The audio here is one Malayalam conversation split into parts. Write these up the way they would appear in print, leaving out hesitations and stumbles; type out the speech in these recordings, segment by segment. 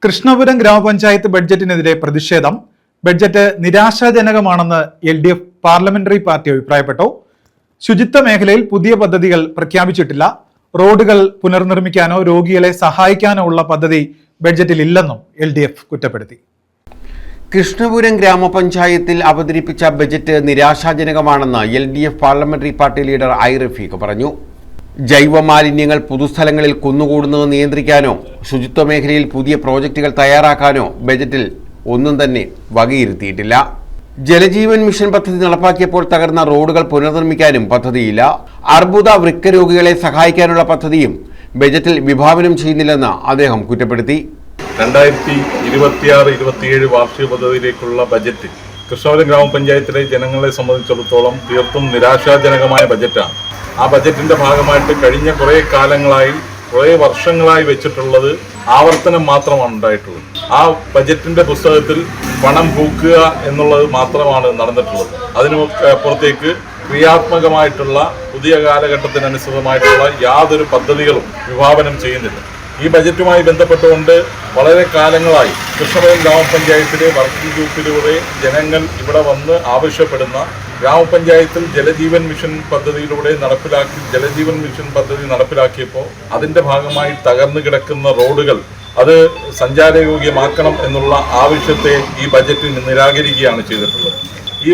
കൃഷ്ണപുരം ഗ്രാമപഞ്ചായത്ത് ബഡ്ജറ്റിനെതിരെ പ്രതിഷേധം. ബഡ്ജറ്റ് നിരാശാജനകമാണെന്ന് LDF പാർലമെന്ററി പാർട്ടി അഭിപ്രായപ്പെട്ടു. ശുചിത്വ മേഖലയിൽ പുതിയ പദ്ധതികൾ പ്രഖ്യാപിച്ചിട്ടില്ല. റോഡുകൾ പുനർനിർമ്മിക്കാനോ രോഗികളെ സഹായിക്കാനോ ഉള്ള പദ്ധതി ബഡ്ജറ്റിൽ ഇല്ലെന്നും LDF കുറ്റപ്പെടുത്തി. കൃഷ്ണപുരം ഗ്രാമപഞ്ചായത്തിൽ അവതരിപ്പിച്ച ബജറ്റ് നിരാശാജനകമാണെന്ന് LDF parliamentary party leader I Rafeeq പറഞ്ഞു. ജൈവ മാലിന്യങ്ങൾ പൊതുസ്ഥലങ്ങളിൽ കുന്നുകൂടുന്നത് നിയന്ത്രിക്കാനോ ശുചിത്വ മേഖലയിൽ പുതിയ പ്രോജക്റ്റുകൾ തയ്യാറാക്കാനോ ബജറ്റിൽ ഒന്നും തന്നെ വകയിരുത്തിയിട്ടില്ല. ജലജീവൻ മിഷൻ പദ്ധതി നടപ്പാക്കിയപ്പോൾ തകർന്ന റോഡുകൾ പുനർനിർമ്മിക്കാനും പദ്ധതിയില്ല. അർബുദ വൃക്ക രോഗികളെ സഹായിക്കാനുള്ള പദ്ധതിയും ബജറ്റിൽ വിഭാവനം ചെയ്യുന്നില്ലെന്ന് അദ്ദേഹം കുറ്റപ്പെടുത്തി. 2026-27 വാർഷിക പദ്ധതിയിലേക്കുള്ള ബജറ്റ് കൃഷ്ണപുരം ഗ്രാമപഞ്ചായത്തിലെ ജനങ്ങളെ സംബന്ധിച്ചിടത്തോളം തീർത്തും നിരാശാജനകമായ ബജറ്റാണ്. ആ ബജറ്റിന്റെ ഭാഗമായിട്ട് കഴിഞ്ഞ കുറേ വർഷങ്ങളായി വെച്ചിട്ടുള്ളത് ആവർത്തനം മാത്രമാണ് ഉണ്ടായിട്ടുള്ളത്. ആ ബജറ്റിന്റെ പുസ്തകത്തിൽ പണം പൂക്കുക എന്നുള്ളത് മാത്രമാണ് നടന്നിട്ടുള്ളത്. അതിനു അപ്പുറത്തേക്ക് ക്രിയാത്മകമായിട്ടുള്ള പുതിയ കാലഘട്ടത്തിനനുസൃതമായിട്ടുള്ള യാതൊരു പദ്ധതികളും വിഭാവനം ചെയ്യുന്നില്ല. ഈ ബജറ്റുമായി ബന്ധപ്പെട്ടുകൊണ്ട് വളരെ കാലങ്ങളായി കൃഷ്ണപുരം ഗ്രാമപഞ്ചായത്തിലെ വർക്കിംഗ് ഗ്രൂപ്പിലൂടെ ജനങ്ങൾ ഇവിടെ വന്ന് ആവശ്യപ്പെടുന്ന ഗ്രാമപഞ്ചായത്തിൽ ജലജീവൻ മിഷൻ പദ്ധതിയിലൂടെ ജലജീവൻ മിഷൻ പദ്ധതി നടപ്പിലാക്കിയപ്പോൾ അതിന്റെ ഭാഗമായി തകർന്നു കിടക്കുന്ന റോഡുകൾ അത് സഞ്ചാരയോഗ്യമാക്കണം എന്നുള്ള ആവശ്യത്തെ ഈ ബജറ്റിൽ നിരാകരിക്കുകയാണ് ചെയ്തിട്ടുള്ളത്. ഈ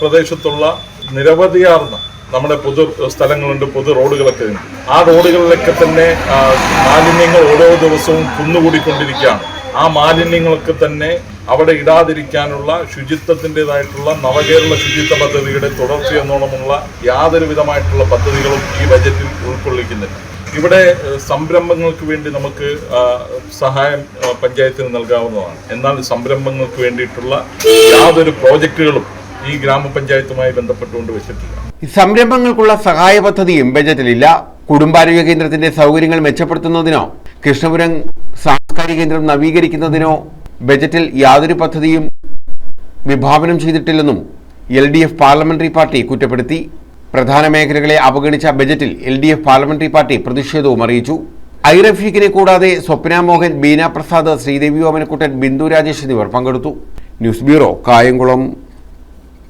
പ്രദേശത്തുള്ള നിരവധിയാർന്ന നമ്മുടെ പൊതു സ്ഥലങ്ങളുണ്ട്, പൊതു റോഡുകളൊക്കെ ഉണ്ട്. ആ റോഡുകളിലൊക്കെ തന്നെ മാലിന്യങ്ങൾ ഓരോ ദിവസവും കുന്നുകൂടിക്കൊണ്ടിരിക്കുകയാണ്. ആ മാലിന്യങ്ങൾക്ക് തന്നെ അവിടെ ഇടാതിരിക്കാനുള്ള ശുചിത്വത്തിൻ്റെതായിട്ടുള്ള നവകേരള ശുചിത്വ പദ്ധതിയുടെ തുടർച്ചയെന്നോണമുള്ള യാതൊരു വിധമായിട്ടുള്ള പദ്ധതികളും ഈ ബജറ്റിൽ ഉൾക്കൊള്ളിക്കുന്നില്ല. ഇവിടെ സംരംഭങ്ങൾക്ക് വേണ്ടി നമുക്ക് സഹായം പഞ്ചായത്തിന് നൽകാവുന്നതാണ്. എന്നാൽ സംരംഭങ്ങൾക്ക് വേണ്ടിയിട്ടുള്ള യാതൊരു പ്രോജക്റ്റുകളും ഈ ഗ്രാമപഞ്ചായത്തുമായി ബന്ധപ്പെട്ടുകൊണ്ട് വെച്ചിട്ടില്ല. സംരംഭങ്ങൾക്കുള്ള സഹായ പദ്ധതിയും ബജറ്റിലില്ല. കുടുംബാരോഗ്യ കേന്ദ്രത്തിന്റെ സൗകര്യങ്ങൾ മെച്ചപ്പെടുത്തുന്നതിനോ കൃഷ്ണപുരം സാംസ്കാരിക കേന്ദ്രം നവീകരിക്കുന്നതിനോ ബജറ്റിൽ യാതൊരു പദ്ധതിയും വിഭാവനം ചെയ്തിട്ടില്ലെന്നും LDF പാർലമെന്ററി പാർട്ടി കുറ്റപ്പെടുത്തി. പ്രധാന മേഖലകളെ അവഗണിച്ച ബജറ്റിൽ LDF പാർലമെന്ററി പാർട്ടി പ്രതിഷേധവും അറിയിച്ചു. ഐ റഫീഖിനെ കൂടാതെ സ്വപ്ന മോഹൻ, ബീന പ്രസാദ്, ശ്രീദേവി ഓമനക്കുട്ടൻ, ബിന്ദു രാജേഷ് എന്നിവർ പങ്കെടുത്തു. News bureau, Kayamkulam.